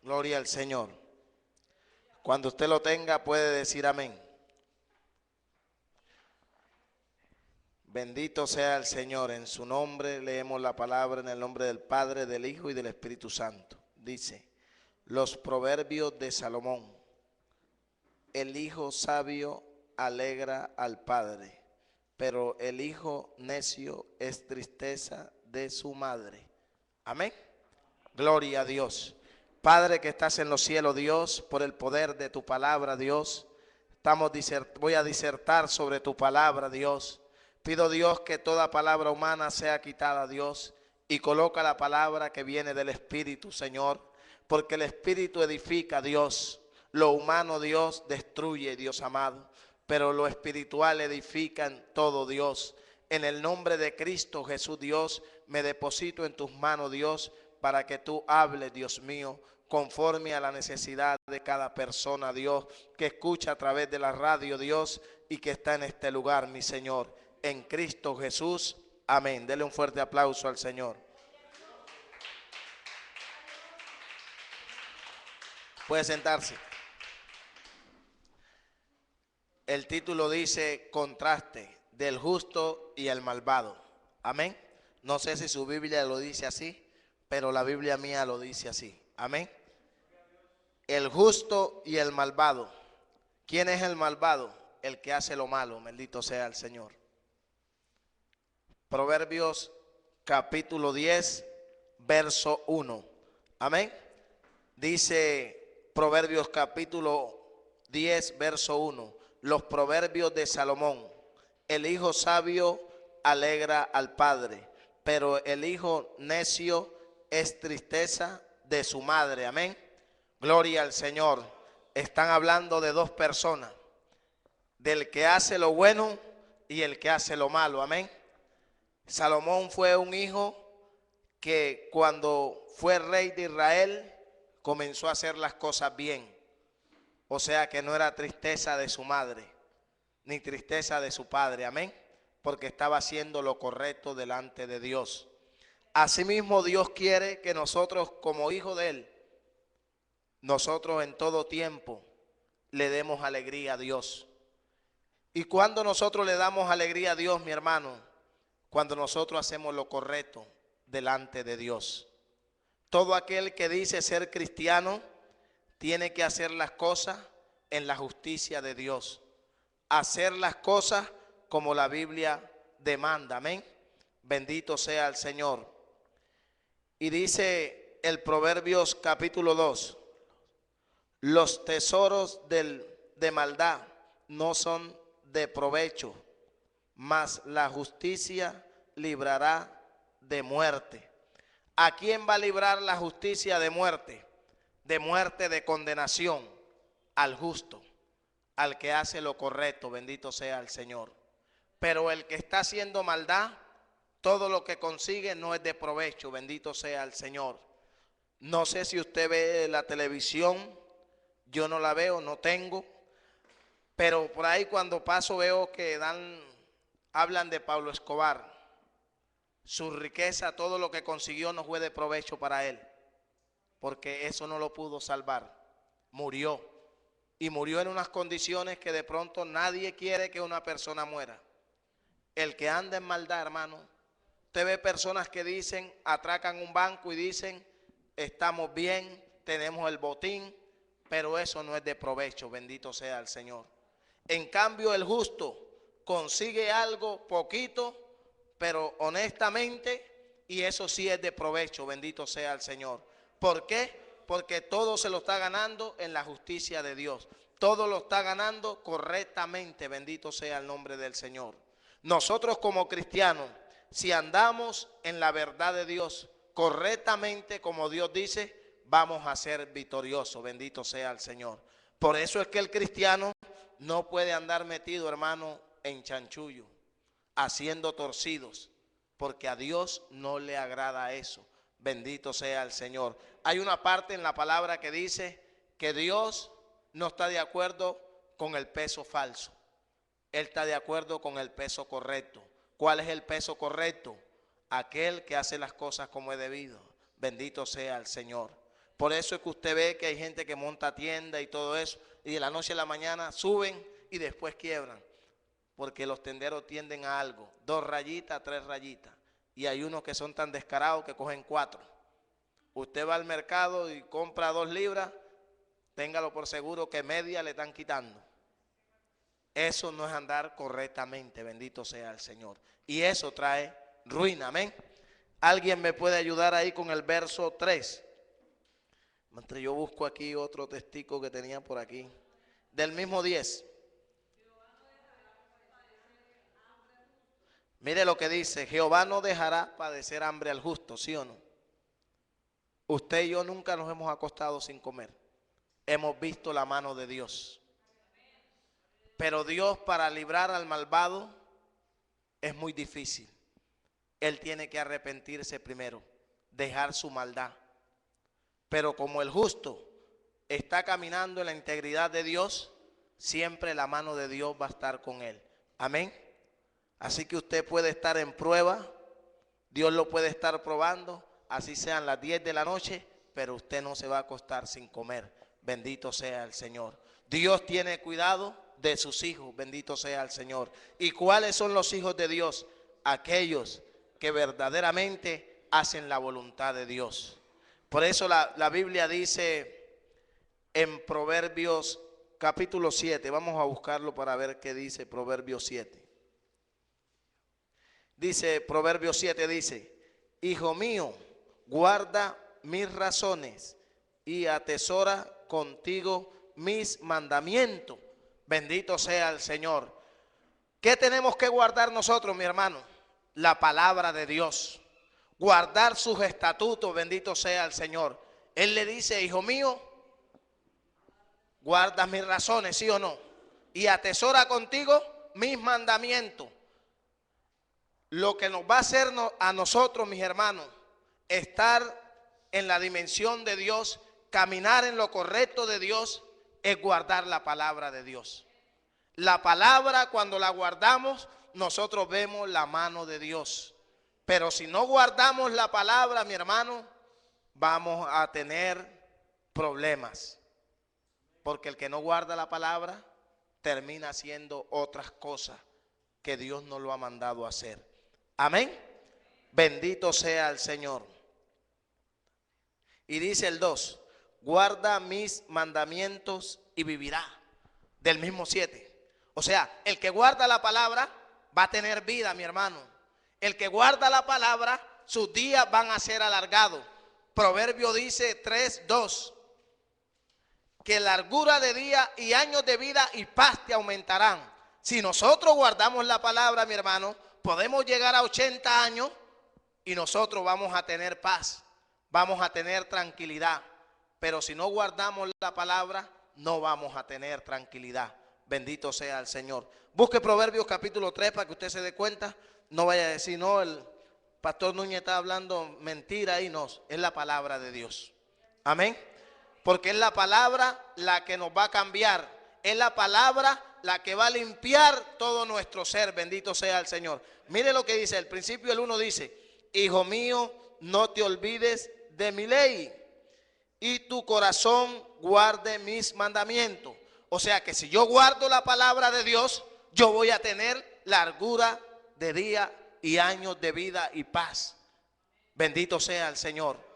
Gloria al Señor. Cuando usted lo tenga puede decir amén. Bendito sea el Señor. En su nombre leemos la palabra en el nombre del Padre, del Hijo y del Espíritu Santo. Dice, los proverbios de Salomón. El hijo sabio alegra al padre, pero el hijo necio es tristeza de su madre. Amén. Gloria a Dios. Padre que estás en los cielos, Dios, por el poder de tu palabra, Dios, voy a disertar sobre tu palabra, Dios. Pido, Dios, que toda palabra humana sea quitada, Dios, y coloca la palabra que viene del Espíritu, Señor, porque el Espíritu edifica, Dios. Lo humano, Dios, destruye, Dios amado, pero lo espiritual edifica en todo, Dios. En el nombre de Cristo Jesús, Dios, me deposito en tus manos, Dios, para que tú hables, Dios mío, conforme a la necesidad de cada persona, Dios, que escucha a través de la radio, Dios, y que está en este lugar, mi Señor. En Cristo Jesús, amén. Dele un fuerte aplauso al Señor. Puede sentarse. El título dice, contraste del justo y el malvado. Amén. No sé si su Biblia lo dice así, pero la Biblia mía lo dice así. Amén. El justo y el malvado. ¿Quién es el malvado? El que hace lo malo. Bendito sea el Señor. Proverbios capítulo 10, verso 1. Amén. Dice Proverbios capítulo 10, verso 1. Los proverbios de Salomón. El hijo sabio alegra al padre, pero el hijo necio es tristeza de su madre. Amén. Gloria al Señor. Están hablando de dos personas, del que hace lo bueno y el que hace lo malo. Amén. Salomón fue un hijo que cuando fue rey de Israel comenzó a hacer las cosas bien. O sea que no era tristeza de su madre, ni tristeza de su padre. Amén. Porque estaba haciendo lo correcto delante de Dios. Asimismo, Dios quiere que nosotros como hijos de Él, nosotros en todo tiempo le demos alegría a Dios. Y cuando nosotros le damos alegría a Dios, mi hermano, cuando nosotros hacemos lo correcto delante de Dios. Todo aquel que dice ser cristiano tiene que hacer las cosas en la justicia de Dios. Hacer las cosas como la Biblia demanda. Amén. Bendito sea el Señor. Y dice el Proverbios capítulo 2. Los tesoros de maldad no son de provecho, mas la justicia librará de muerte. ¿A quién va a librar la justicia de muerte? De muerte, de condenación. Al justo, al que hace lo correcto, bendito sea el Señor. Pero el que está haciendo maldad, todo lo que consigue no es de provecho, bendito sea el Señor. No sé si usted ve la televisión, yo no la veo, no tengo, pero por ahí cuando paso veo que hablan de Pablo Escobar. Su riqueza, todo lo que consiguió no fue de provecho para él, porque eso no lo pudo salvar. Murió, y murió en unas condiciones que de pronto nadie quiere que una persona muera. El que anda en maldad, hermano, usted ve personas que dicen, atracan un banco y dicen, estamos bien, tenemos el botín, pero eso no es de provecho, bendito sea el Señor. En cambio, el justo consigue algo poquito, pero honestamente, y eso sí es de provecho, bendito sea el Señor. ¿Por qué? Porque todo se lo está ganando en la justicia de Dios. Todo lo está ganando correctamente, bendito sea el nombre del Señor. Nosotros como cristianos, si andamos en la verdad de Dios correctamente como Dios dice, vamos a ser victoriosos, bendito sea el Señor. Por eso es que el cristiano no puede andar metido, hermano, en chanchullo, haciendo torcidos, porque a Dios no le agrada eso. Bendito sea el Señor. Hay una parte en la palabra que dice que Dios no está de acuerdo con el peso falso. Él está de acuerdo con el peso correcto. ¿Cuál es el peso correcto? Aquel que hace las cosas como es debido. Bendito sea el Señor. Por eso es que usted ve que hay gente que monta tienda y todo eso, y de la noche a la mañana suben y después quiebran. Porque los tenderos tienden a algo, 2 rayitas, 3 rayitas. Y hay unos que son tan descarados que cogen 4. Usted va al mercado y compra 2 libras, téngalo por seguro que media le están quitando. Eso no es andar correctamente, bendito sea el Señor. Y eso trae ruina, amén. ¿Alguien me puede ayudar ahí con el verso 3? Mientras yo busco aquí otro testigo que tenía por aquí. Del mismo 10. Mire lo que dice, Jehová no dejará padecer hambre al justo, ¿sí o no? Usted y yo nunca nos hemos acostado sin comer. Hemos visto la mano de Dios. Pero Dios, para librar al malvado es muy difícil. Él tiene que arrepentirse primero, dejar su maldad. Pero como el justo está caminando en la integridad de Dios, siempre la mano de Dios va a estar con él. Amén. Así que usted puede estar en prueba, Dios lo puede estar probando, así sean las 10 de la noche, pero usted no se va a acostar sin comer. Bendito sea el Señor. Dios tiene cuidado de sus hijos, bendito sea el Señor. ¿Y cuáles son los hijos de Dios? Aquellos que verdaderamente hacen la voluntad de Dios. Por eso la Biblia dice en Proverbios capítulo 7, vamos a buscarlo para ver qué dice Proverbios 7. Dice, Proverbios 7 dice, hijo mío, guarda mis razones y atesora contigo mis mandamientos. Bendito sea el Señor. ¿Qué tenemos que guardar nosotros, mi hermano? La palabra de Dios. Guardar sus estatutos, bendito sea el Señor. Él le dice, hijo mío, guarda mis razones, ¿sí o no? Y atesora contigo mis mandamientos. Lo que nos va a hacer a nosotros, mis hermanos, estar en la dimensión de Dios, caminar en lo correcto de Dios, es guardar la palabra de Dios. La palabra, cuando la guardamos, nosotros vemos la mano de Dios. Pero si no guardamos la palabra, mi hermano, vamos a tener problemas. Porque el que no guarda la palabra termina haciendo otras cosas que Dios no lo ha mandado a hacer. Amén. Bendito sea el Señor. Y dice el 2, guarda mis mandamientos y vivirá. Del mismo 7. O sea, el que guarda la palabra va a tener vida, mi hermano. El que guarda la palabra, sus días van a ser alargados. Proverbio dice 3:2. Que largura de día y años de vida y paz te aumentarán. Si nosotros guardamos la palabra, mi hermano, podemos llegar a 80 años y nosotros vamos a tener paz, vamos a tener tranquilidad. Pero si no guardamos la palabra, no vamos a tener tranquilidad. Bendito sea el Señor. Busque Proverbios capítulo 3 para que usted se dé cuenta. No vaya a decir, no, el pastor Núñez está hablando mentira y no, es la palabra de Dios. Amén. Porque es la palabra la que nos va a cambiar. Es la palabra la que va a limpiar todo nuestro ser. Bendito sea el Señor. Mire lo que dice. El principio del 1 dice, hijo mío, no te olvides de mi ley y tu corazón guarde mis mandamientos. O sea que si yo guardo la palabra de Dios, yo voy a tener largura de día y años de vida y paz. Bendito sea el Señor.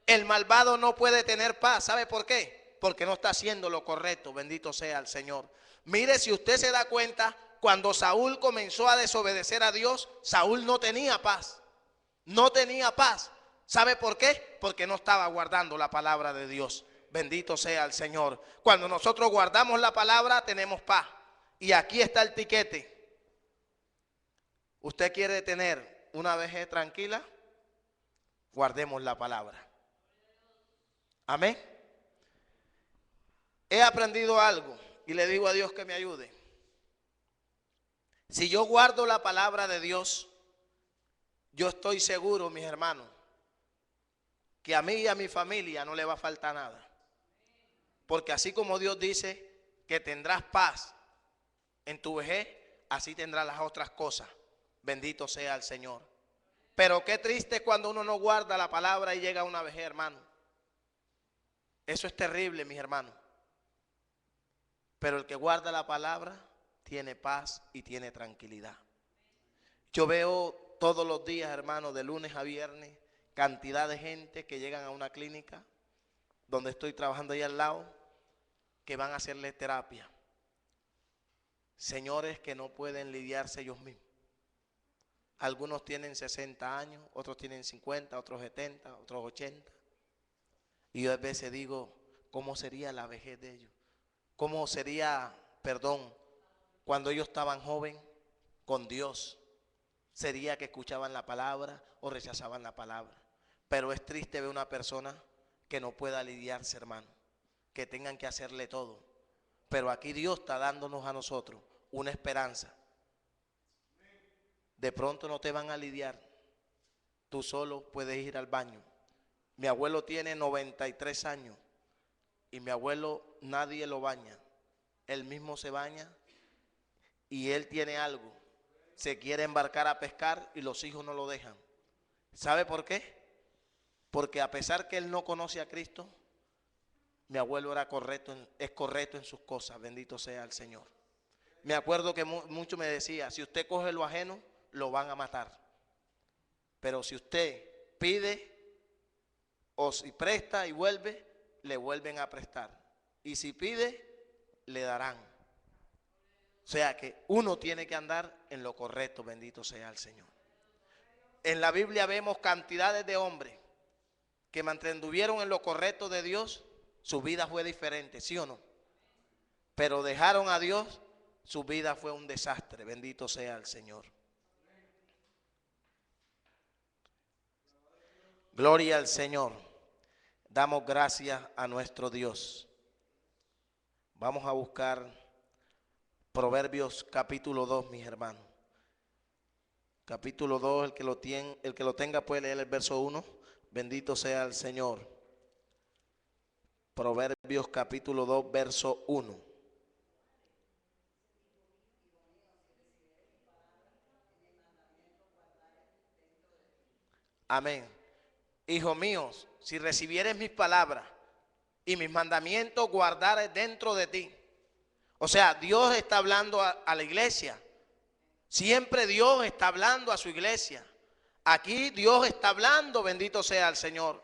El malvado no puede tener paz. ¿Sabe por qué? Porque no está haciendo lo correcto. Bendito sea el Señor. Mire, si usted se da cuenta, cuando Saúl comenzó a desobedecer a Dios, Saúl no tenía paz. No tenía paz. ¿Sabe por qué? Porque no estaba guardando la palabra de Dios. Bendito sea el Señor. Cuando nosotros guardamos la palabra, tenemos paz. Y aquí está el tiquete. ¿Usted quiere tener una vejez tranquila? Guardemos la palabra. Amén. He aprendido algo y le digo a Dios que me ayude. Si yo guardo la palabra de Dios, yo estoy seguro, mis hermanos, que a mí y a mi familia no le va a faltar nada. Porque así como Dios dice que tendrás paz en tu vejez, así tendrás las otras cosas. Bendito sea el Señor. Pero qué triste cuando uno no guarda la palabra y llega a una vejez, hermano. Eso es terrible, mis hermanos. Pero el que guarda la palabra tiene paz y tiene tranquilidad. Yo veo todos los días, hermanos, de lunes a viernes, cantidad de gente que llegan a una clínica donde estoy trabajando ahí al lado, que van a hacerle terapia. Señores que no pueden lidiarse ellos mismos. Algunos tienen 60 años, otros tienen 50, otros 70, otros 80. Y yo a veces digo, ¿cómo sería la vejez de ellos? ¿Cómo sería, cuando ellos estaban jóvenes con Dios? Sería que escuchaban la palabra o rechazaban la palabra. Pero es triste ver una persona que no pueda lidiarse, hermano, que tengan que hacerle todo. Pero aquí Dios está dándonos a nosotros una esperanza. De pronto no te van a lidiar, tú solo puedes ir al baño. Mi abuelo tiene 93 años y mi abuelo nadie lo baña, él mismo se baña y él tiene algo, se quiere embarcar a pescar y los hijos no lo dejan. ¿Sabe por qué? Porque a pesar que él no conoce a Cristo, mi abuelo es correcto en sus cosas, bendito sea el Señor. Me acuerdo que mucho me decía, si usted coge lo ajeno, lo van a matar. Pero si usted pide o si presta y vuelve, le vuelven a prestar. Y si pide, le darán. O sea que uno tiene que andar en lo correcto, bendito sea el Señor. En la Biblia vemos cantidades de hombres que mantuvieron en lo correcto de Dios, su vida fue diferente, ¿sí o no? Pero dejaron a Dios, su vida fue un desastre, bendito sea el Señor. Gloria al Señor. Damos gracias a nuestro Dios. Vamos a buscar Proverbios capítulo 2, mis hermanos. Capítulo 2, el que lo tenga puede leer el verso 1. Bendito sea el Señor. Proverbios capítulo 2, verso 1. Amén. Hijos míos, si recibieres mis palabras y mis mandamientos guardares dentro de ti. O sea, Dios está hablando a la iglesia. Siempre Dios está hablando a su iglesia. Aquí Dios está hablando, bendito sea el Señor.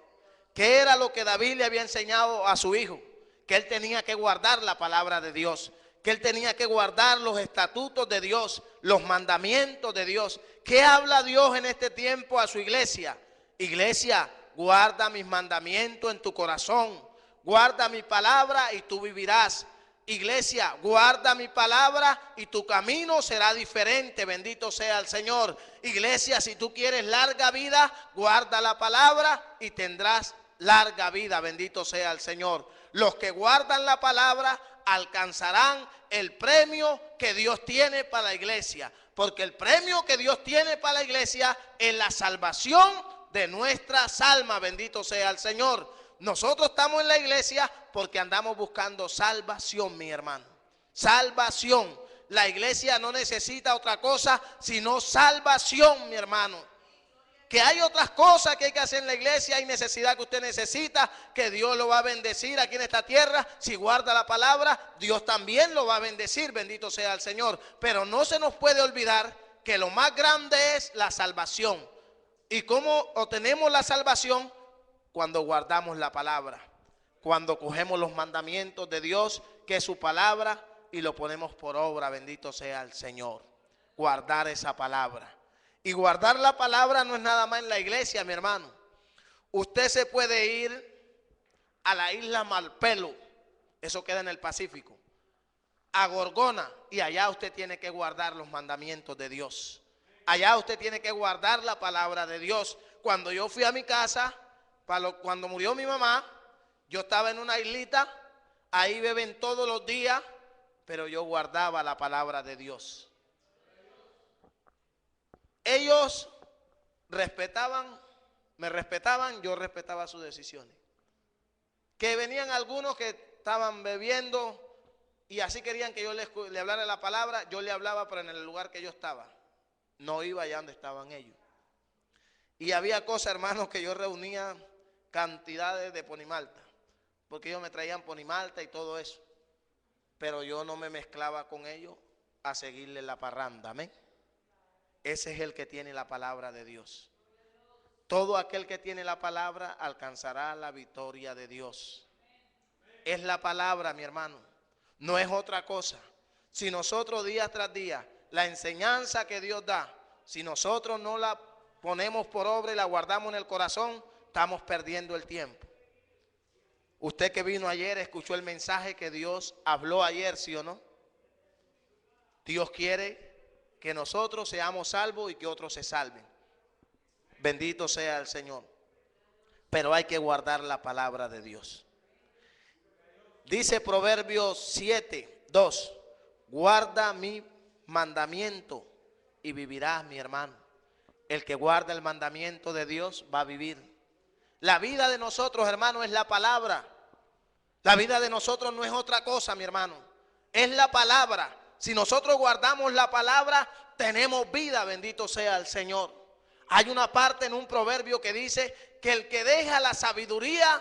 ¿Qué era lo que David le había enseñado a su hijo? Que él tenía que guardar la palabra de Dios. Que él tenía que guardar los estatutos de Dios, los mandamientos de Dios. ¿Qué habla Dios en este tiempo a su iglesia? Iglesia, guarda mis mandamientos en tu corazón. Guarda mi palabra y tú vivirás. Iglesia, guarda mi palabra y tu camino será diferente, bendito sea el Señor. Iglesia, si tú quieres larga vida, guarda la palabra y tendrás larga vida, bendito sea el Señor. Los que guardan la palabra alcanzarán el premio que Dios tiene para la iglesia, porque el premio que Dios tiene para la iglesia es la salvación de nuestras almas, bendito sea el Señor. Nosotros estamos en la iglesia porque andamos buscando salvación, mi hermano. Salvación. La iglesia no necesita otra cosa sino salvación, mi hermano. Que hay otras cosas que hay que hacer en la iglesia, hay necesidad que usted necesita, que Dios lo va a bendecir aquí en esta tierra. Si guarda la palabra, Dios también lo va a bendecir, bendito sea el Señor. Pero no se nos puede olvidar que lo más grande es la salvación. ¿Y cómo obtenemos la salvación? Cuando guardamos la palabra, cuando cogemos los mandamientos de Dios, que es su palabra, y lo ponemos por obra, bendito sea el Señor. Guardar esa palabra. Y guardar la palabra no es nada más en la iglesia, mi hermano. Usted se puede ir a la isla Malpelo, eso queda en el Pacífico, a Gorgona, y allá usted tiene que guardar los mandamientos de Dios. Allá usted tiene que guardar la palabra de Dios. Cuando yo fui a mi casa, cuando murió mi mamá, yo estaba en una islita, ahí beben todos los días, pero yo guardaba la palabra de Dios. Ellos me respetaban, yo respetaba sus decisiones. Que venían algunos que estaban bebiendo y así querían que yo le hablara la palabra, yo le hablaba, pero en el lugar que yo estaba. No iba allá donde estaban ellos. Y había cosas, hermanos, que yo reunía cantidades de ponimalta porque ellos me traían ponimalta y todo eso. Pero yo no me mezclaba con ellos a seguirle la parranda, amén. Ese es el que tiene la palabra de Dios. Todo aquel que tiene la palabra alcanzará la victoria de Dios. Es la palabra, mi hermano, no es otra cosa. Si nosotros día tras día, la enseñanza que Dios da, si nosotros no la ponemos por obra y la guardamos en el corazón, estamos perdiendo el tiempo. Usted que vino ayer, escuchó el mensaje que Dios habló ayer, ¿sí o no? Dios quiere que nosotros seamos salvos y que otros se salven. Bendito sea el Señor. Pero hay que guardar la palabra de Dios. Dice Proverbios 7:2, guarda mi mandamiento y vivirás, mi hermano. El que guarda el mandamiento de Dios va a vivir. La vida de nosotros, hermano, es la palabra. La vida de nosotros no es otra cosa, mi hermano. Es la palabra. Si nosotros guardamos la palabra, tenemos vida, bendito sea el Señor. Hay una parte en un proverbio que dice que el que deja la sabiduría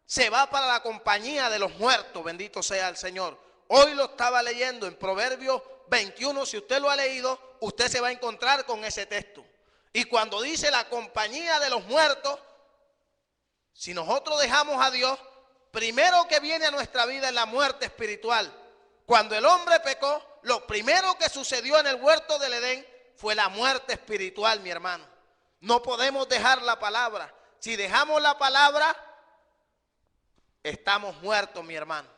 se va para la compañía de los muertos, bendito sea el Señor. Hoy lo estaba leyendo en Proverbios 21, si usted lo ha leído, usted se va a encontrar con ese texto. Y cuando dice la compañía de los muertos, si nosotros dejamos a Dios, primero que viene a nuestra vida es la muerte espiritual. Cuando el hombre pecó, lo primero que sucedió en el huerto del Edén fue la muerte espiritual, mi hermano. No podemos dejar la palabra. Si dejamos la palabra, estamos muertos, mi hermano.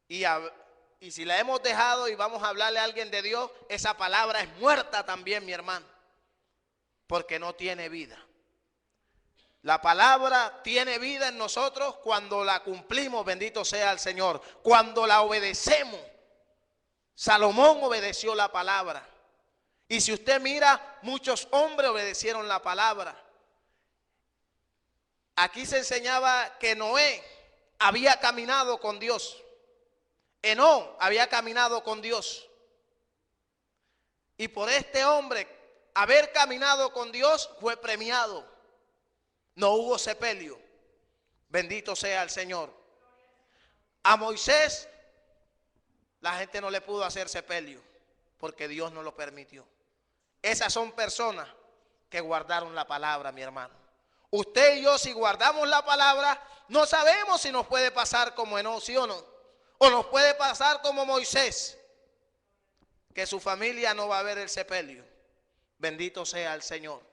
Y si la hemos dejado y vamos a hablarle a alguien de Dios, esa palabra es muerta también, mi hermano, porque no tiene vida. La palabra tiene vida en nosotros cuando la cumplimos, bendito sea el Señor, cuando la obedecemos. Salomón obedeció la palabra. Y si usted mira, muchos hombres obedecieron la palabra. Aquí se enseñaba que Noé había caminado con Dios. Enón había caminado con Dios. Y por este hombre haber caminado con Dios fue premiado. No hubo sepelio. Bendito sea el Señor. A Moisés la gente no le pudo hacer sepelio porque Dios no lo permitió. Esas son personas que guardaron la palabra, mi hermano. Usted y yo, si guardamos la palabra, no sabemos si nos puede pasar como Enón, sí o no. O nos puede pasar como Moisés, que su familia no va a ver el sepelio. Bendito sea el Señor.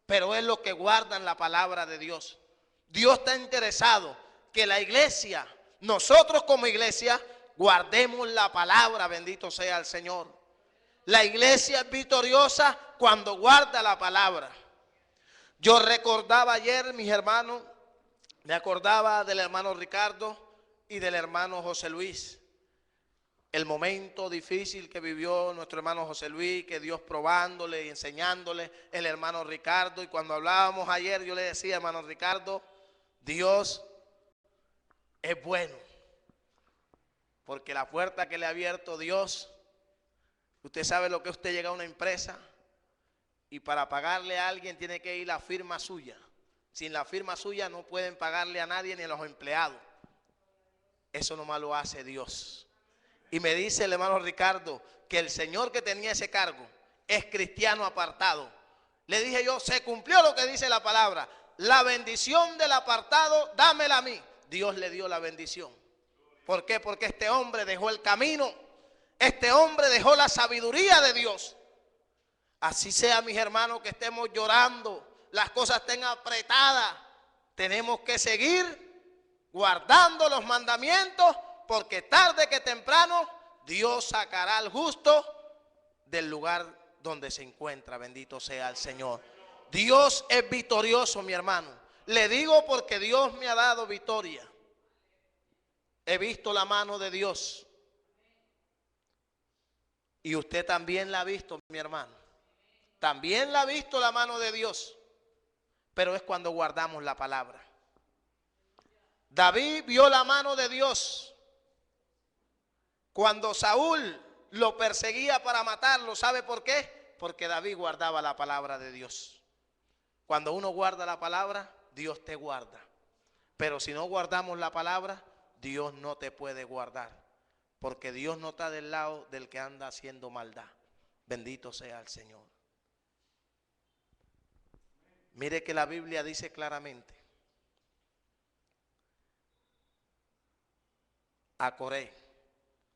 Pero es lo que guardan la palabra de Dios. Dios está interesado que la iglesia, nosotros como iglesia, guardemos la palabra, bendito sea el Señor. La iglesia es victoriosa cuando guarda la palabra. Yo recordaba ayer, mis hermanos, me acordaba del hermano Ricardo y del hermano José Luis. El momento difícil que vivió nuestro hermano José Luis, que Dios probándole y enseñándole, el hermano Ricardo. Y cuando hablábamos ayer, yo le decía, hermano Ricardo, Dios es bueno. Porque la puerta que le ha abierto Dios, usted sabe lo que usted llega a una empresa y para pagarle a alguien tiene que ir la firma suya. Sin la firma suya no pueden pagarle a nadie ni a los empleados. Eso nomás lo hace Dios. Y me dice el hermano Ricardo que el señor que tenía ese cargo es cristiano apartado. Le dije yo, se cumplió lo que dice la palabra. La bendición del apartado, dámela a mí. Dios le dio la bendición. ¿Por qué? Porque este hombre dejó el camino. Este hombre dejó la sabiduría de Dios. Así sea, mis hermanos, que estemos llorando, las cosas estén apretadas. Tenemos que seguir guardando los mandamientos, porque tarde que temprano Dios sacará al justo del lugar donde se encuentra. Bendito sea el Señor. Dios es victorioso, mi hermano. Le digo porque Dios me ha dado victoria. He visto la mano de Dios. Y usted también la ha visto, mi hermano. También la ha visto la mano de Dios. Pero es cuando guardamos la palabra. David vio la mano de Dios cuando Saúl lo perseguía para matarlo. ¿Sabe por qué? Porque David guardaba la palabra de Dios. Cuando uno guarda la palabra, Dios te guarda. Pero si no guardamos la palabra, Dios no te puede guardar. Porque Dios no está del lado del que anda haciendo maldad. Bendito sea el Señor. Mire que la Biblia dice claramente: a Coré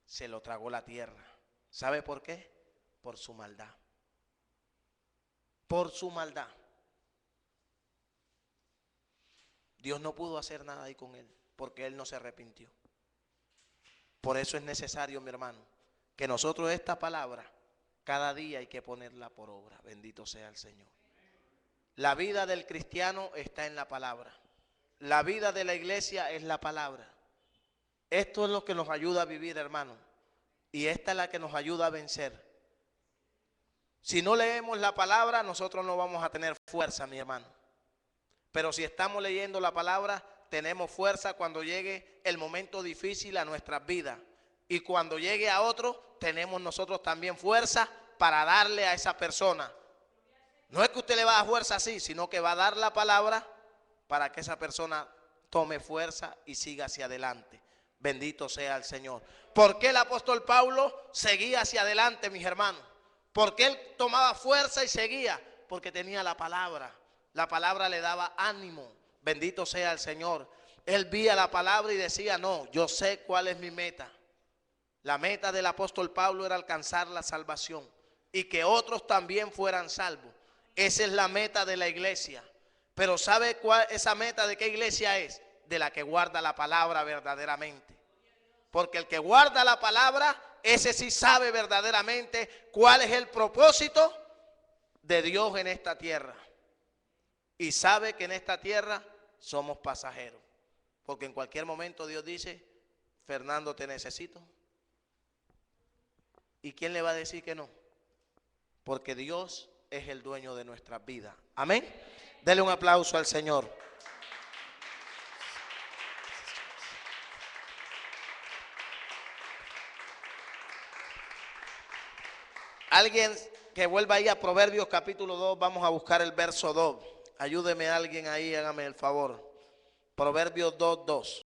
se lo tragó la tierra. ¿Sabe por qué? Por su maldad. Por su maldad. Dios no pudo hacer nada ahí con él, porque él no se arrepintió. Por eso es necesario, mi hermano, que nosotros esta palabra, cada día hay que ponerla por obra. Bendito sea el Señor. La vida del cristiano está en la palabra. La vida de la iglesia es la palabra. Esto es lo que nos ayuda a vivir, hermano. Y esta es la que nos ayuda a vencer. Si no leemos la palabra, nosotros no vamos a tener fuerza, mi hermano. Pero si estamos leyendo la palabra, tenemos fuerza cuando llegue el momento difícil a nuestras vidas. Y cuando llegue a otro, tenemos nosotros también fuerza para darle a esa persona. No es que usted le va a dar fuerza así, sino que va a dar la palabra para que esa persona tome fuerza y siga hacia adelante. Bendito sea el Señor. ¿Por qué el apóstol Pablo seguía hacia adelante, mis hermanos? ¿Por qué él tomaba fuerza y seguía? Porque tenía la palabra. La palabra le daba ánimo. Bendito sea el Señor. Él veía la palabra y decía: no, yo sé cuál es mi meta. La meta del apóstol Pablo era alcanzar la salvación y que otros también fueran salvos. Esa es la meta de la iglesia. Pero ¿sabe cuál esa meta de qué iglesia es? De la que guarda la palabra verdaderamente. Porque el que guarda la palabra, ese sí sabe verdaderamente cuál es el propósito de Dios en esta tierra. Y sabe que en esta tierra somos pasajeros. Porque en cualquier momento Dios dice: Fernando, te necesito. ¿Y quién le va a decir que no? Porque Dios es el dueño de nuestras vidas. Amén. Dele un aplauso al Señor. Alguien que vuelva ahí a Proverbios capítulo 2, vamos a buscar el verso 2. Ayúdeme a alguien ahí, hágame el favor. Proverbios 2, 2.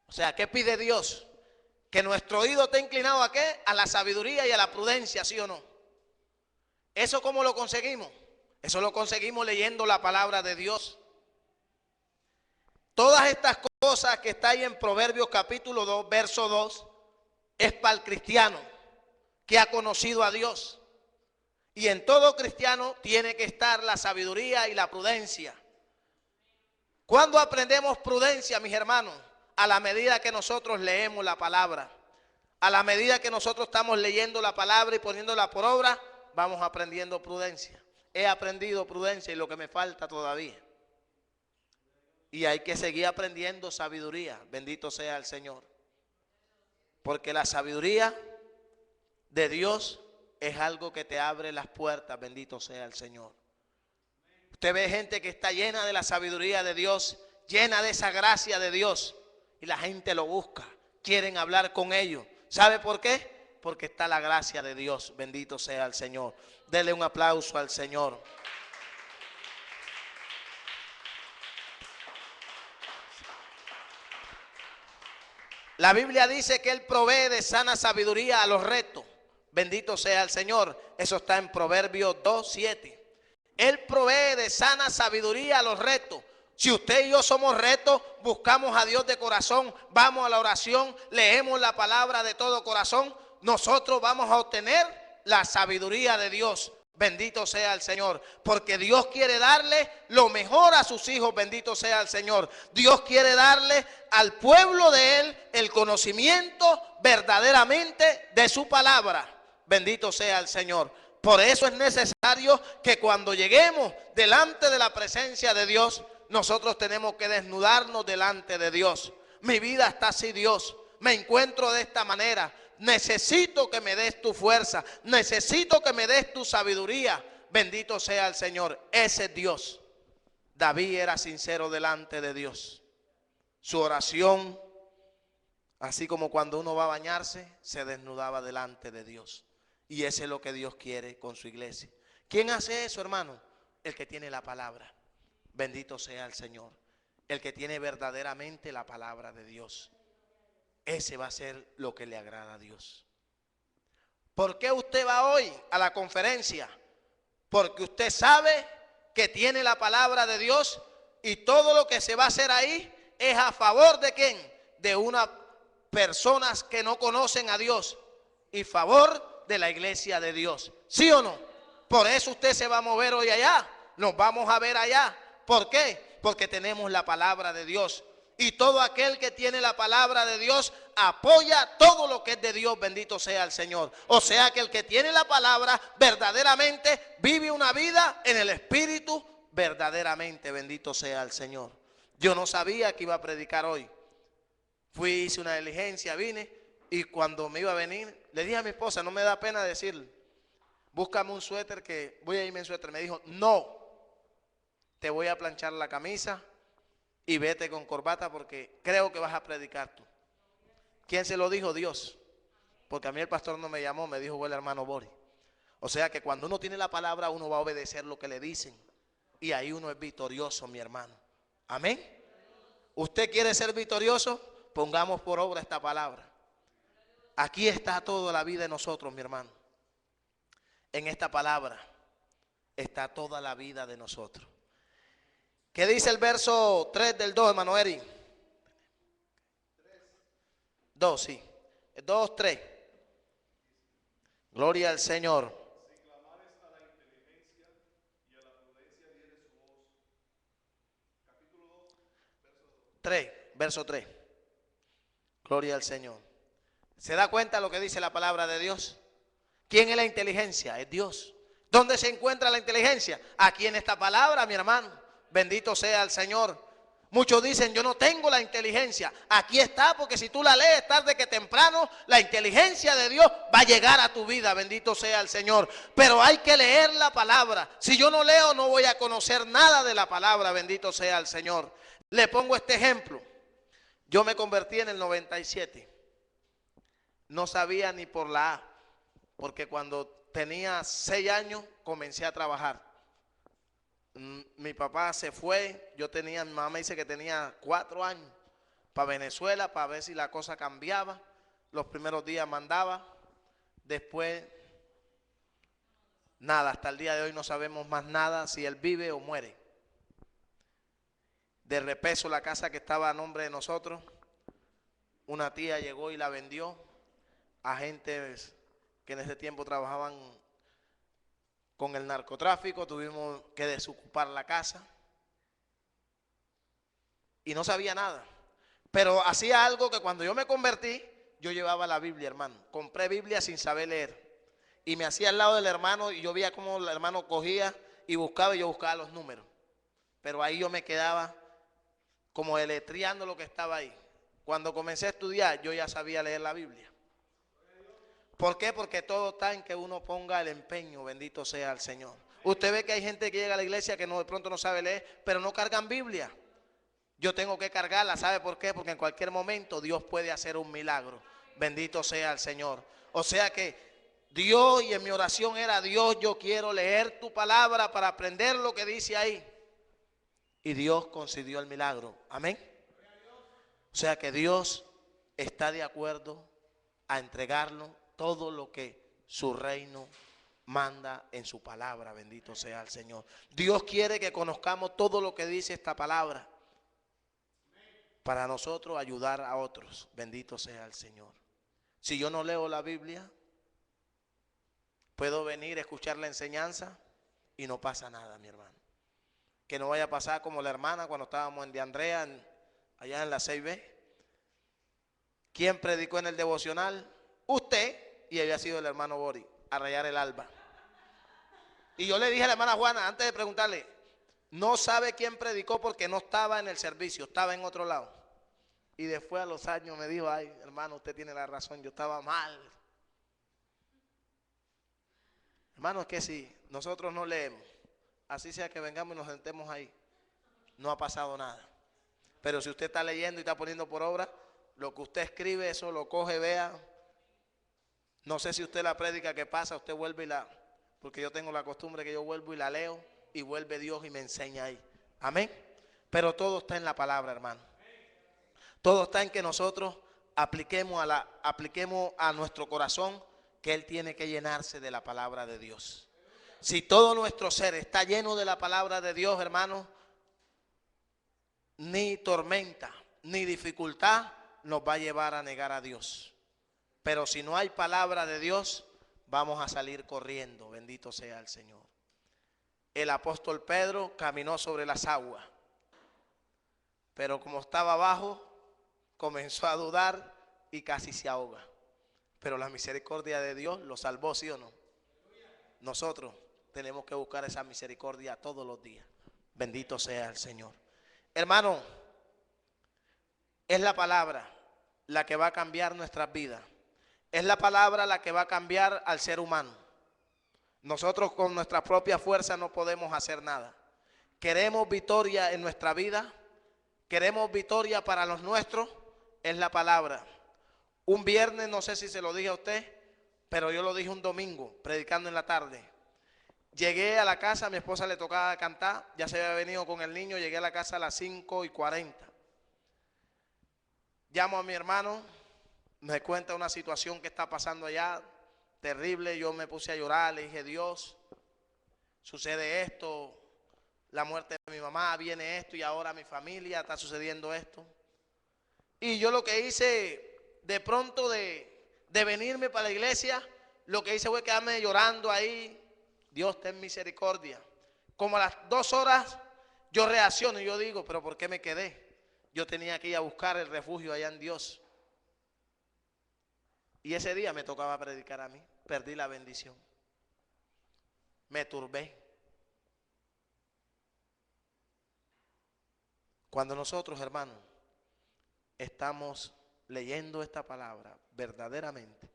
O sea, ¿qué pide Dios? Que nuestro oído esté inclinado ¿a qué? A la sabiduría y a la prudencia, ¿sí o no? ¿Eso cómo lo conseguimos? Eso lo conseguimos leyendo la palabra de Dios. Todas estas cosas que está ahí en Proverbios capítulo 2, verso 2, es para el cristiano que ha conocido a Dios. Y en todo cristiano tiene que estar la sabiduría y la prudencia. ¿Cuándo aprendemos prudencia, mis hermanos? A la medida que nosotros leemos la palabra. A la medida que nosotros estamos leyendo la palabra y poniéndola por obra, vamos aprendiendo prudencia. He aprendido prudencia y lo que me falta todavía. Y hay que seguir aprendiendo sabiduría. Bendito sea el Señor. Porque la sabiduría de Dios es algo que te abre las puertas. Bendito sea el Señor. Usted ve gente que está llena de la sabiduría de Dios, llena de esa gracia de Dios. Y la gente lo busca. Quieren hablar con ellos. ¿Sabe por qué? Porque está la gracia de Dios. Bendito sea el Señor. Dele un aplauso al Señor. La Biblia dice que Él provee de sana sabiduría a los rectos. Bendito sea el Señor. Eso está en Proverbios 2, 7. Él provee de sana sabiduría a los rectos. Si usted y yo somos rectos, buscamos a Dios de corazón, vamos a la oración, leemos la palabra de todo corazón, nosotros vamos a obtener la sabiduría de Dios. Bendito sea el Señor, porque Dios quiere darle lo mejor a sus hijos. Bendito sea el Señor. Dios quiere darle al pueblo de Él el conocimiento verdaderamente de su palabra. Bendito sea el Señor. Por eso es necesario que cuando lleguemos delante de la presencia de Dios, nosotros tenemos que desnudarnos delante de Dios. Mi vida está así, Dios. Me encuentro de esta manera. Necesito que me des tu fuerza. Necesito que me des tu sabiduría. Bendito sea el Señor. Ese es Dios. David era sincero delante de Dios. Su oración, así como cuando uno va a bañarse, se desnudaba delante de Dios. Y eso es lo que Dios quiere con su iglesia. ¿Quién hace eso, hermano? El que tiene la palabra. Bendito sea el Señor. El que tiene verdaderamente la palabra de Dios. Ese va a ser lo que le agrada a Dios. ¿Por qué usted va hoy a la conferencia? Porque usted sabe que tiene la palabra de Dios y todo lo que se va a hacer ahí es a favor de ¿quién? De unas personas que no conocen a Dios y favor de la iglesia de Dios. ¿Sí o no? Por eso usted se va a mover hoy allá. Nos vamos a ver allá. ¿Por qué? Porque tenemos la palabra de Dios. Y todo aquel que tiene la palabra de Dios apoya todo lo que es de Dios, bendito sea el Señor. O sea que el que tiene la palabra verdaderamente vive una vida en el Espíritu verdaderamente, bendito sea el Señor. Yo no sabía que iba a predicar hoy. Hice una diligencia, vine y cuando me iba a venir, le dije a mi esposa, no me da pena decirle, búscame un suéter que voy a irme en suéter. Me dijo, no, te voy a planchar la camisa y vete con corbata porque creo que vas a predicar tú. ¿Quién se lo dijo? Dios. Porque a mí el pastor no me llamó, me dijo, el hermano Boris. O sea que cuando uno tiene la palabra, uno va a obedecer lo que le dicen. Y ahí uno es victorioso, mi hermano. Amén. ¿Usted quiere ser victorioso? Pongamos por obra esta palabra. Aquí está toda la vida de nosotros, mi hermano. En esta palabra está toda la vida de nosotros. ¿Qué dice el verso 3 del 2, hermano Eri? 2, sí. 2, 3. Gloria al Señor. Si clamares a la inteligencia y a la prudencia diere su voz. Capítulo 2, verso 2. 3, verso 3. Gloria al Señor. ¿Se da cuenta lo que dice la palabra de Dios? ¿Quién es la inteligencia? Es Dios. ¿Dónde se encuentra la inteligencia? Aquí en esta palabra, mi hermano. Bendito sea el Señor. Muchos dicen, yo no tengo la inteligencia. Aquí está, porque si tú la lees tarde que temprano, la inteligencia de Dios va a llegar a tu vida. Bendito sea el Señor. Pero hay que leer la palabra. Si yo no leo, no voy a conocer nada de la palabra. Bendito sea el Señor. Le pongo este ejemplo. Yo me convertí en el 97. No sabía ni por la A, porque cuando tenía 6 años comencé a trabajar. Mi papá se fue, mi mamá me dice que tenía 4 años para Venezuela para ver si la cosa cambiaba. Los primeros días mandaba, después nada, hasta el día de hoy no sabemos más nada si él vive o muere. De repeso la casa que estaba a nombre de nosotros, una tía llegó y la vendió. Agentes que en ese tiempo trabajaban con el narcotráfico, tuvimos que desocupar la casa y no sabía nada, pero hacía algo que cuando yo me convertí, yo llevaba la Biblia, hermano. Compré Biblia sin saber leer y me hacía al lado del hermano y yo veía cómo el hermano cogía y buscaba, y yo buscaba los números, pero ahí yo me quedaba como deletreando lo que estaba ahí. Cuando comencé a estudiar, yo ya sabía leer la Biblia. ¿Por qué? Porque todo está en que uno ponga el empeño, bendito sea el Señor. Usted ve que hay gente que llega a la iglesia que de pronto no sabe leer, pero no cargan Biblia. Yo tengo que cargarla, ¿sabe por qué? Porque en cualquier momento Dios puede hacer un milagro. Bendito sea el Señor. O sea que Dios, y en mi oración era, Dios, yo quiero leer tu palabra para aprender lo que dice ahí. Y Dios concedió el milagro. Amén. O sea que Dios está de acuerdo a entregarnos todo lo que su reino manda en su palabra. Bendito sea el Señor. Dios quiere que conozcamos todo lo que dice esta palabra para nosotros ayudar a otros. Bendito sea el Señor. Si yo no leo la Biblia, puedo venir a escuchar la enseñanza y no pasa nada, mi hermano. Que no vaya a pasar como la hermana cuando estábamos en de Andrea, allá en la 6B. ¿Quién predicó en el devocional? Usted. Y había sido el hermano Boris, a rayar el alba. Y yo le dije a la hermana Juana, antes de preguntarle, no sabe quién predicó porque no estaba en el servicio, estaba en otro lado. Y después a los años me dijo, ay, hermano, usted tiene la razón, yo estaba mal. Hermano, es que si nosotros no leemos, así sea que vengamos y nos sentemos ahí, no ha pasado nada. Pero si usted está leyendo y está poniendo por obra, lo que usted escribe, eso lo coge, vea. No sé si usted la prédica que pasa, usted vuelve y la, porque yo tengo la costumbre que yo vuelvo y la leo y vuelve Dios y me enseña ahí. Amén. Pero todo está en la palabra, hermano. Todo está en que nosotros apliquemos a nuestro corazón que Él tiene que llenarse de la palabra de Dios. Si todo nuestro ser está lleno de la palabra de Dios, hermano, ni tormenta, ni dificultad nos va a llevar a negar a Dios. Pero si no hay palabra de Dios, vamos a salir corriendo. Bendito sea el Señor. El apóstol Pedro caminó sobre las aguas, pero como estaba abajo, comenzó a dudar y casi se ahoga. Pero la misericordia de Dios lo salvó, ¿sí o no? Nosotros tenemos que buscar esa misericordia todos los días. Bendito sea el Señor. Hermano, es la palabra la que va a cambiar nuestras vidas. Es la palabra la que va a cambiar al ser humano. Nosotros con nuestra propia fuerza no podemos hacer nada. Queremos victoria en nuestra vida. Queremos victoria para los nuestros. Es la palabra. Un viernes, no sé si se lo dije a usted, pero yo lo dije un domingo, predicando en la tarde. Llegué a la casa, a mi esposa le tocaba cantar, ya se había venido con el niño, llegué a la casa a las 5:40. Llamo a mi hermano, me cuenta una situación que está pasando allá, terrible. Yo me puse a llorar, le dije: Dios, sucede esto, la muerte de mi mamá, viene esto y ahora mi familia está sucediendo esto. Y yo lo que hice, de pronto de venirme para la iglesia, lo que hice fue quedarme llorando ahí. Dios ten misericordia. Como a las 2 horas yo reacciono y yo digo: pero ¿por qué me quedé? Yo tenía que ir a buscar el refugio allá en Dios. Y ese día me tocaba predicar a mí. Perdí la bendición. Me turbé. Cuando nosotros, hermanos, estamos leyendo esta palabra verdaderamente,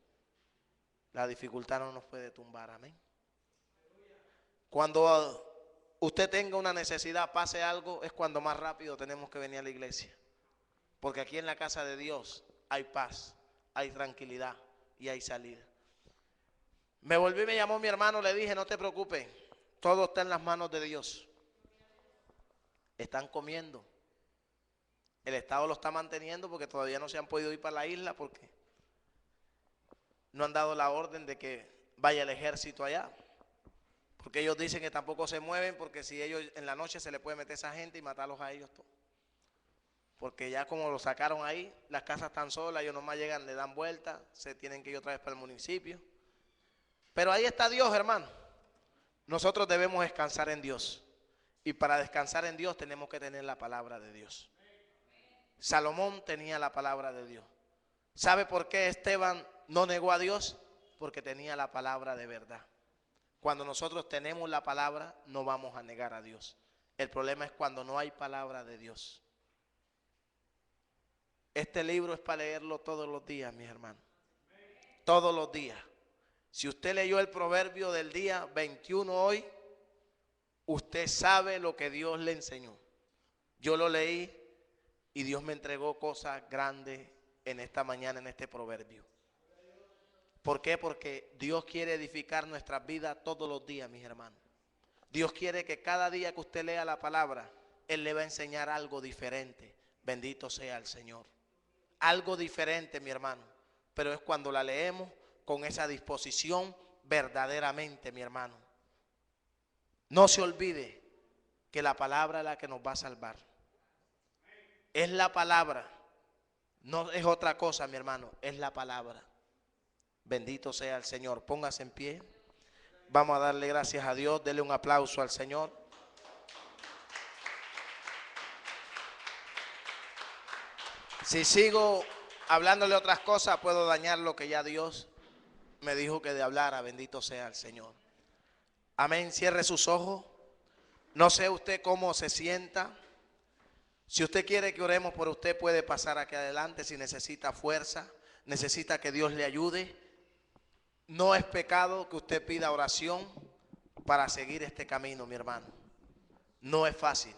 la dificultad no nos puede tumbar. Amén. Cuando usted tenga una necesidad, pase algo, es cuando más rápido tenemos que venir a la iglesia. Porque aquí en la casa de Dios hay paz, hay tranquilidad y hay salida. Me volví, me llamó mi hermano, le dije: no te preocupes, todo está en las manos de Dios. Están comiendo. El Estado lo está manteniendo porque todavía no se han podido ir para la isla porque no han dado la orden de que vaya el ejército allá. Porque ellos dicen que tampoco se mueven, porque si ellos en la noche se le puede meter esa gente y matarlos a ellos todos. Porque ya como lo sacaron ahí, las casas están solas, ellos nomás llegan, le dan vuelta, se tienen que ir otra vez para el municipio. Pero ahí está Dios, hermano. Nosotros debemos descansar en Dios. Y para descansar en Dios tenemos que tener la palabra de Dios. Salomón tenía la palabra de Dios. ¿Sabe por qué Esteban no negó a Dios? Porque tenía la palabra de verdad. Cuando nosotros tenemos la palabra, no vamos a negar a Dios. El problema es cuando no hay palabra de Dios. Este libro es para leerlo todos los días, mis hermanos. Todos los días. Si usted leyó el proverbio del día 21 hoy, usted sabe lo que Dios le enseñó. Yo lo leí y Dios me entregó cosas grandes en esta mañana, en este proverbio. ¿Por qué? Porque Dios quiere edificar nuestras vidas todos los días, mis hermanos. Dios quiere que cada día que usted lea la palabra, Él le va a enseñar algo diferente. Bendito sea el Señor. Algo diferente, mi hermano. Pero es cuando la leemos con esa disposición verdaderamente, mi hermano. No se olvide que la palabra es la que nos va a salvar. Es la palabra. No es otra cosa, mi hermano. Es la palabra. Bendito sea el Señor. Póngase en pie. Vamos a darle gracias a Dios. Dele un aplauso al Señor. Si sigo hablándole otras cosas, puedo dañar lo que ya Dios me dijo que de hablara. Bendito sea el Señor. Amén. Cierre sus ojos. No sé usted cómo se sienta. Si usted quiere que oremos por usted, puede pasar aquí adelante. Si necesita fuerza, necesita que Dios le ayude. No es pecado que usted pida oración para seguir este camino, mi hermano. No es fácil,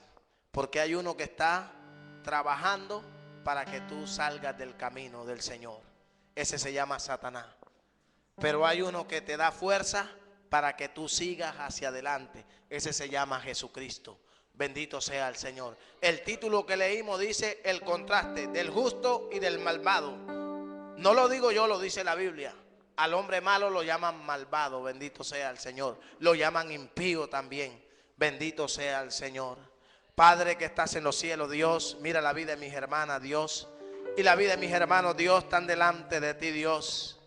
porque hay uno que está trabajando para que tú salgas del camino del Señor. Ese se llama Satanás. pero hay uno que te da fuerza para que tú sigas hacia adelante. Ese se llama Jesucristo. Bendito sea el Señor. El título que leímos dice el contraste del justo y del malvado. No lo digo yo, lo dice la Biblia. Al hombre malo lo llaman malvado, bendito sea el Señor. Lo llaman impío también, bendito sea el Señor. Padre que estás en los cielos, Dios, mira la vida de mis hermanas, Dios, y la vida de mis hermanos, Dios, están delante de ti, Dios.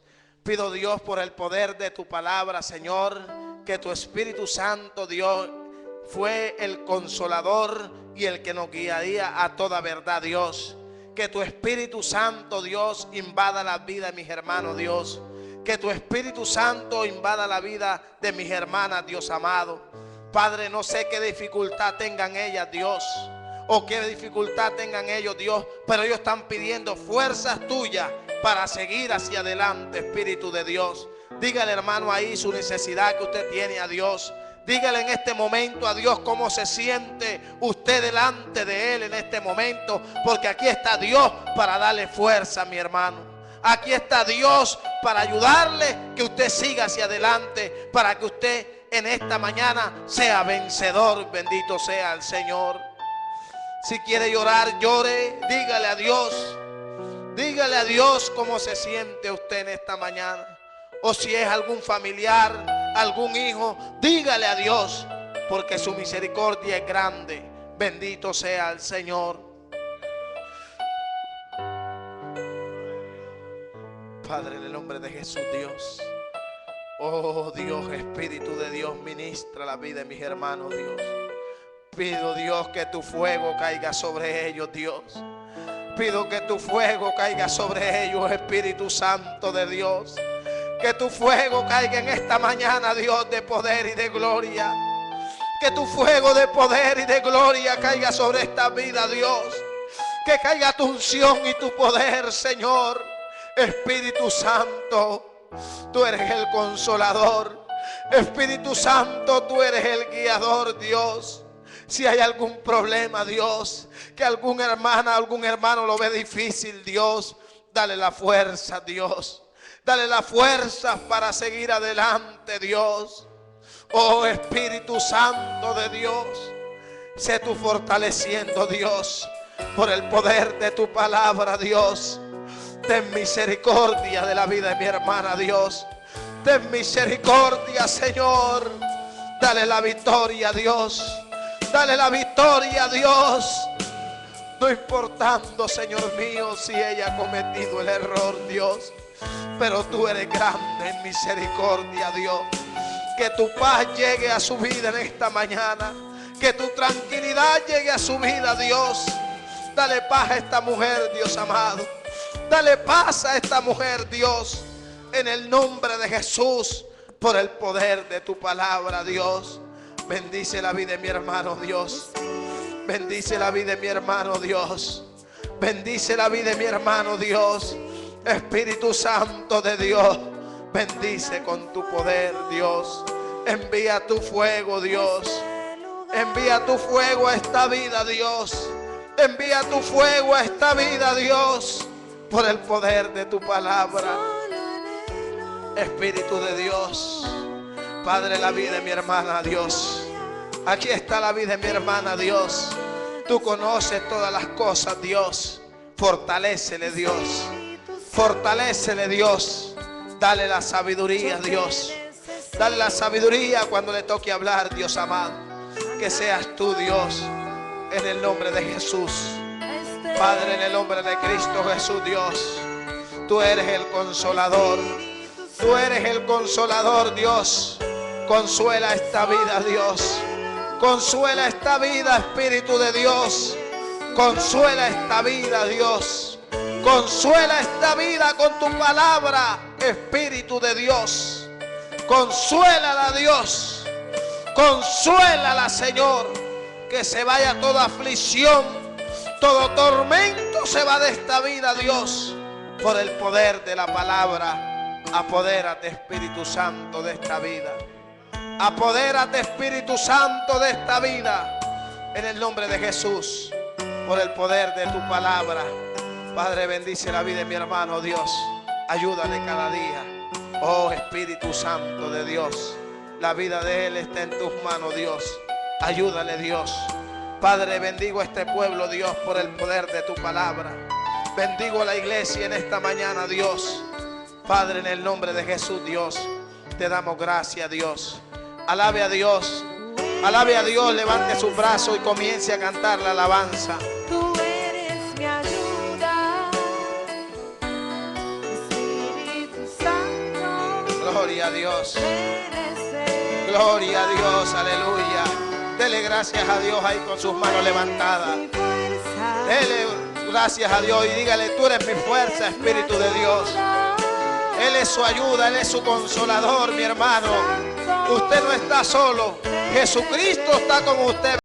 Pido, Dios, por el poder de tu palabra, Señor, que tu Espíritu Santo, Dios, fue el consolador y el que nos guiaría a toda verdad, Dios. Que tu Espíritu Santo, Dios, invada la vida de mis hermanos, Dios. Que tu Espíritu Santo invada la vida de mis hermanas, Dios amado. Padre, no sé qué dificultad tengan ellas, Dios, o qué dificultad tengan ellos, Dios, pero ellos están pidiendo fuerzas tuyas para seguir hacia adelante, Espíritu de Dios. Dígale, hermano, ahí su necesidad que usted tiene a Dios. Dígale en este momento a Dios cómo se siente usted delante de Él en este momento, porque aquí está Dios para darle fuerza, mi hermano. Aquí está Dios para ayudarle que usted siga hacia adelante, para que usted en esta mañana sea vencedor. Bendito sea el Señor. Si quiere llorar, llore. Dígale a Dios. Dígale a Dios cómo se siente usted en esta mañana. O si es algún familiar, algún hijo, dígale a Dios, porque su misericordia es grande. Bendito sea el Señor. Padre, en el nombre de Jesús, Dios. Oh Dios, Espíritu de Dios, ministra la vida de mis hermanos, Dios. Pido, Dios, que tu fuego caiga sobre ellos, Dios. Pido que tu fuego caiga sobre ellos, Espíritu Santo de Dios. Que tu fuego caiga en esta mañana, Dios, de poder y de gloria. Que tu fuego de poder y de gloria caiga sobre esta vida, Dios. Que caiga tu unción y tu poder, Señor. Espíritu Santo, tú eres el consolador. Espíritu Santo, tú eres el guiador, Dios. Si hay algún problema, Dios, que algún hermano lo ve difícil, Dios, dale la fuerza, Dios. Dale la fuerza para seguir adelante, Dios. Oh Espíritu Santo de Dios, sé tú fortaleciendo, Dios, por el poder de tu palabra, Dios. Ten misericordia de la vida de mi hermana, Dios. Ten misericordia, Señor. Dale la victoria, Dios. Dale la victoria, Dios. No importando, Señor mío, si ella ha cometido el error, Dios. Pero tú eres grande en misericordia, Dios. Que tu paz llegue a su vida en esta mañana. Que tu tranquilidad llegue a su vida, Dios. Dale paz a esta mujer, Dios amado. Dale paz a esta mujer, Dios. En el nombre de Jesús, por el poder de tu palabra, Dios. Bendice la vida de mi hermano, Dios. Bendice la vida de mi hermano, Dios. Bendice la vida de mi hermano, Dios. Espíritu Santo de Dios, bendice con tu poder, Dios. Envía tu fuego, Dios. Envía tu fuego a esta vida, Dios. Envía tu fuego a esta vida, Dios, por el poder de tu palabra. Espíritu de Dios, Padre, la vida de mi hermana, Dios. Aquí está la vida de mi hermana, Dios. Tú conoces todas las cosas, Dios. Fortalécele, Dios. Fortalécele, Dios. Dale la sabiduría, Dios. Dale la sabiduría cuando le toque hablar, Dios amado. Que seas tú, Dios, en el nombre de Jesús. Padre, en el nombre de Cristo Jesús, Dios. Tú eres el consolador. Tú eres el consolador, Dios. Consuela esta vida, Dios. Consuela esta vida, Espíritu de Dios. Consuela esta vida, Dios. Consuela esta vida con tu palabra, Espíritu de Dios. Consuélala, Dios. Consuélala, Señor. Que se vaya toda aflicción, todo tormento se va de esta vida, Dios. Por el poder de la palabra, apodérate, Espíritu Santo, de esta vida. Apodérate, Espíritu Santo, de esta vida. En el nombre de Jesús, por el poder de tu palabra. Padre, bendice la vida de mi hermano, Dios. Ayúdale cada día. Oh Espíritu Santo de Dios, la vida de él está en tus manos, Dios. Ayúdale, Dios. Padre, bendigo a este pueblo, Dios, por el poder de tu palabra. Bendigo a la iglesia en esta mañana, Dios. Padre, en el nombre de Jesús, Dios, te damos gracias, Dios. Alabe a Dios. Alabe a Dios, levante su brazo y comience a cantar la alabanza. Tú eres mi ayuda, Espíritu Santo. Gloria a Dios. Eres el Gloria a Dios, aleluya. Dele gracias a Dios ahí con sus manos levantadas. mi fuerza. Dele gracias a Dios y dígale: tú eres mi fuerza, Espíritu de Dios. Él es su ayuda, Él es su consolador, mi hermano. Usted no está solo. Jesucristo está con usted.